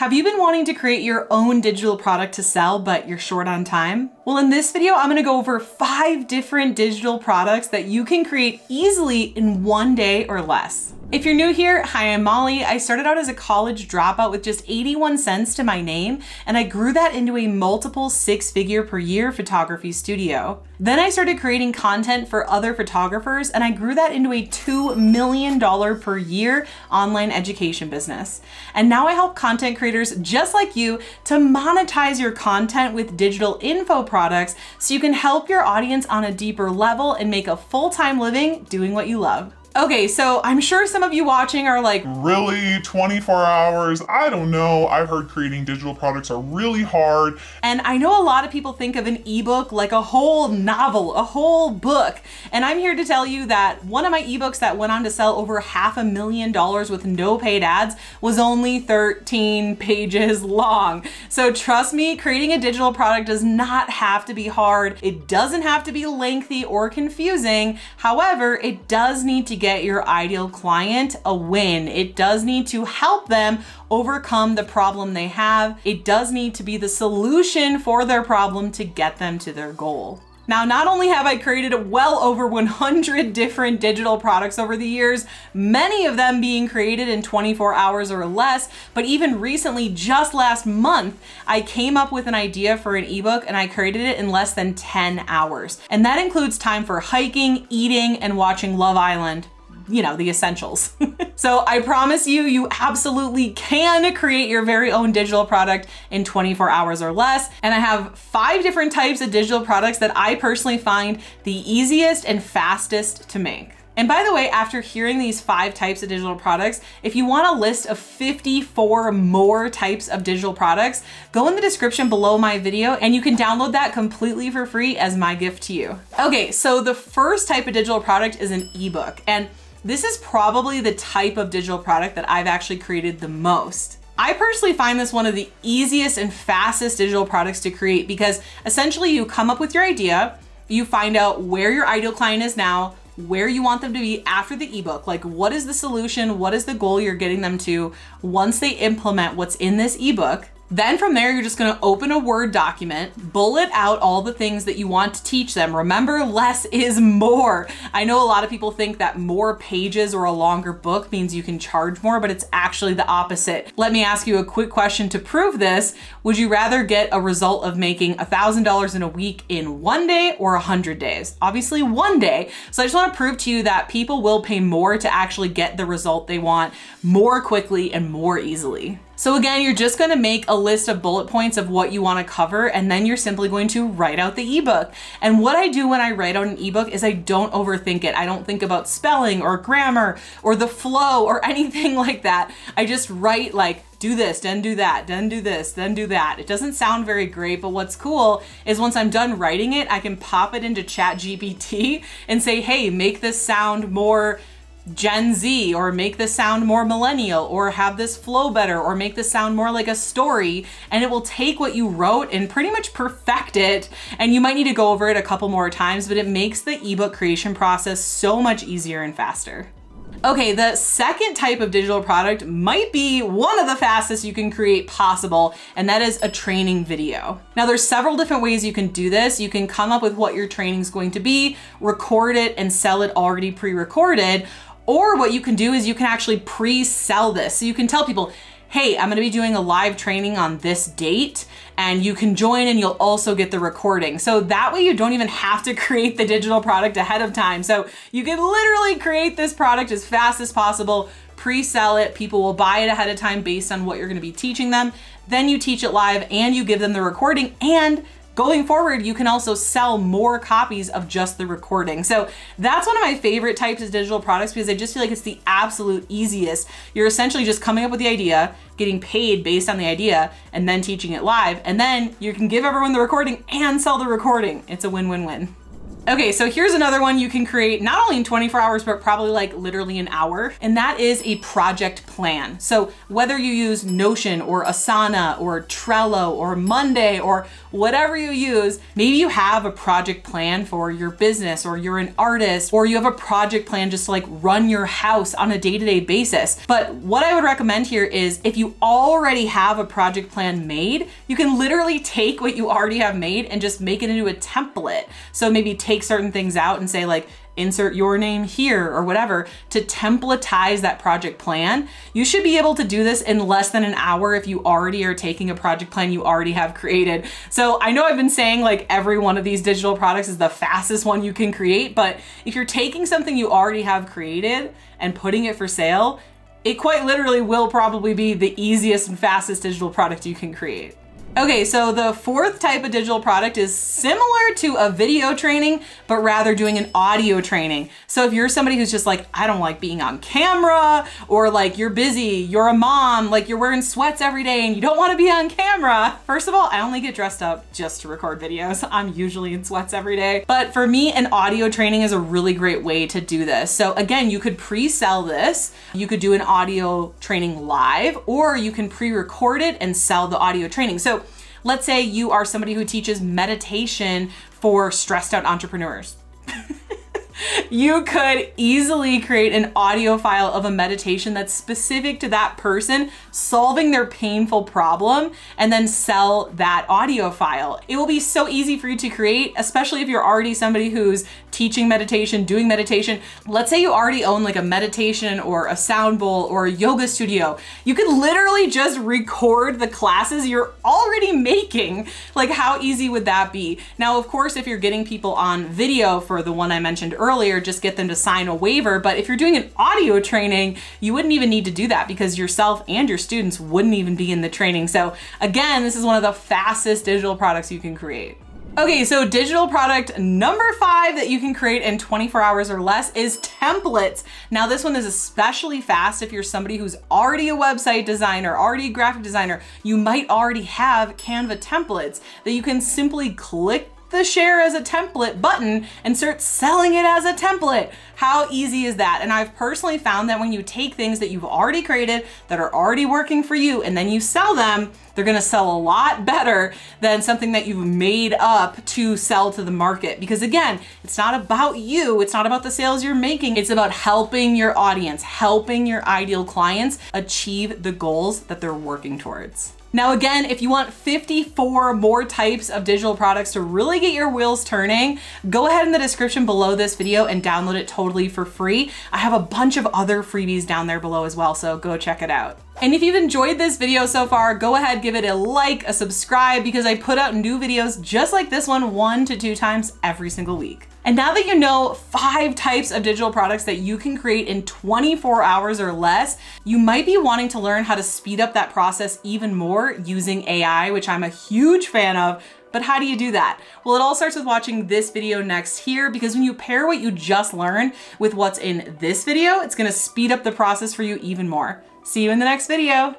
Have you been wanting to create your own digital product to sell, but you're short on time? Well, in this video, I'm gonna go over 5 different digital products that you can create easily in 1 day or less. If you're new here, hi, I'm Molly. I started out as a college dropout with just 81 cents to my name, and I grew that into a multiple 6-figure per year photography studio. Then I started creating content for other photographers, and I grew that into a $2 million per year online education business. And now I help content creators just like you to monetize your content with digital info products so you can help your audience on a deeper level and make a full-time living doing what you love. Okay, so I'm sure some of you watching are like, really? 24 hours? I don't know. I've heard creating digital products are really hard. And I know a lot of people think of an ebook like a whole novel, a whole book. And I'm here to tell you that one of my ebooks that went on to sell over $500,000 with no paid ads was only 13 pages long. So trust me, creating a digital product does not have to be hard. It doesn't have to be lengthy or confusing. However, it does need to get your ideal client a win. It does need to help them overcome the problem they have. It does need to be the solution for their problem to get them to their goal. Now, not only have I created well over 100 different digital products over the years, many of them being created in 24 hours or less, but even recently, just last month, I came up with an idea for an ebook and I created it in less than 10 hours. And that includes time for hiking, eating, and watching Love Island. You know, the essentials. So I promise you, you absolutely can create your very own digital product in 24 hours or less. And I have 5 different types of digital products that I personally find the easiest and fastest to make. And by the way, after hearing these 5 types of digital products, if you want a list of 54 more types of digital products, go in the description below my video and you can download that completely for free as my gift to you. Okay, so the first type of digital product is an ebook. And this is probably the type of digital product that I've actually created the most. I personally find this one of the easiest and fastest digital products to create because essentially you come up with your idea, you find out where your ideal client is now, where you want them to be after the ebook, like what is the solution, what is the goal you're getting them to once they implement what's in this ebook. Then from there, you're just gonna open a Word document, bullet out all the things that you want to teach them. Remember, less is more. I know a lot of people think that more pages or a longer book means you can charge more, but it's actually the opposite. Let me ask you a quick question to prove this. Would you rather get a result of making $1,000 in a week in 1 day or 100 days? Obviously 1 day. So I just wanna prove to you that people will pay more to actually get the result they want more quickly and more easily. So again, you're just gonna make a list of bullet points of what you wanna cover, and then you're simply going to write out the ebook. And what I do when I write out an ebook is I don't overthink it. I don't think about spelling or grammar or the flow or anything like that. I just write like, do this, then do that, then do this, then do that. It doesn't sound very great, but what's cool is once I'm done writing it, I can pop it into ChatGPT and say, hey, make this sound more Gen Z, or make this sound more millennial, or have this flow better, or make this sound more like a story, and it will take what you wrote and pretty much perfect it. And you might need to go over it a couple more times, but it makes the ebook creation process so much easier and faster. Okay, the second type of digital product might be one of the fastest you can create possible, and that is a training video. Now there's several different ways you can do this. You can come up with what your training is going to be, record it and sell it already pre-recorded, or what you can do is you can actually pre-sell this. So you can tell people, hey, I'm gonna be doing a live training on this date, and you can join and you'll also get the recording. So that way you don't even have to create the digital product ahead of time. So you can literally create this product as fast as possible, pre-sell it, people will buy it ahead of time based on what you're gonna be teaching them. Then you teach it live and you give them the recording, and going forward, you can also sell more copies of just the recording. So that's one of my favorite types of digital products because I just feel like it's the absolute easiest. You're essentially just coming up with the idea, getting paid based on the idea, and then teaching it live. And then you can give everyone the recording and sell the recording. It's a win-win-win. Okay, so here's another one you can create not only in 24 hours, but probably like literally an hour, and that is a project plan. So whether you use Notion or Asana or Trello or Monday or whatever you use, maybe you have a project plan for your business, or you're an artist, or you have a project plan just to like run your house on a day-to-day basis. But what I would recommend here is if you already have a project plan made, you can literally take what you already have made and just make it into a template. So maybe take certain things out and say like, insert your name here or whatever to templatize that project plan. You should be able to do this in less than an hour if you already are taking a project plan you already have created. So I know I've been saying like every one of these digital products is the fastest one you can create, but if you're taking something you already have created and putting it for sale, it quite literally will probably be the easiest and fastest digital product you can create. Okay, so the fourth type of digital product is similar to a video training, but rather doing an audio training. So if you're somebody who's just like, I don't like being on camera, or like you're busy, you're a mom, like you're wearing sweats every day and you don't want to be on camera. First of all, I only get dressed up just to record videos. I'm usually in sweats every day. But for me, an audio training is a really great way to do this. So again, you could pre-sell this. You could do an audio training live, or you can pre-record it and sell the audio training. So let's say you are somebody who teaches meditation for stressed out entrepreneurs. You could easily create an audio file of a meditation that's specific to that person solving their painful problem, and then sell that audio file. It will be so easy for you to create, especially if you're already somebody who's teaching meditation, doing meditation. Let's say you already own like a meditation or a sound bowl or a yoga studio. You could literally just record the classes you're already making. Like, how easy would that be? Now, of course, if you're getting people on video for the one I mentioned earlier, just get them to sign a waiver. But if you're doing an audio training, you wouldn't even need to do that because yourself and your students wouldn't even be in the training. So again, this is one of the fastest digital products you can create. Okay, so digital product number 5 that you can create in 24 hours or less is templates. Now this one is especially fast if you're somebody who's already a website designer, already a graphic designer. You might already have Canva templates that you can simply click the share as a template button and start selling it as a template. How easy is that? And I've personally found that when you take things that you've already created that are already working for you and then you sell them, they're gonna sell a lot better than something that you've made up to sell to the market. Because again, it's not about you, it's not about the sales you're making, it's about helping your audience, helping your ideal clients achieve the goals that they're working towards. Now again, if you want 54 more types of digital products to really get your wheels turning, go ahead in the description below this video and download it totally for free. I have a bunch of other freebies down there below as well, so go check it out. And if you've enjoyed this video so far, go ahead, give it a like, a subscribe, because I put out new videos just like this one 1 to 2 times every single week. And now that you know 5 types of digital products that you can create in 24 hours or less, you might be wanting to learn how to speed up that process even more using AI, which I'm a huge fan of. But how do you do that? Well, it all starts with watching this video next here, because when you pair what you just learned with what's in this video, it's gonna speed up the process for you even more. See you in the next video.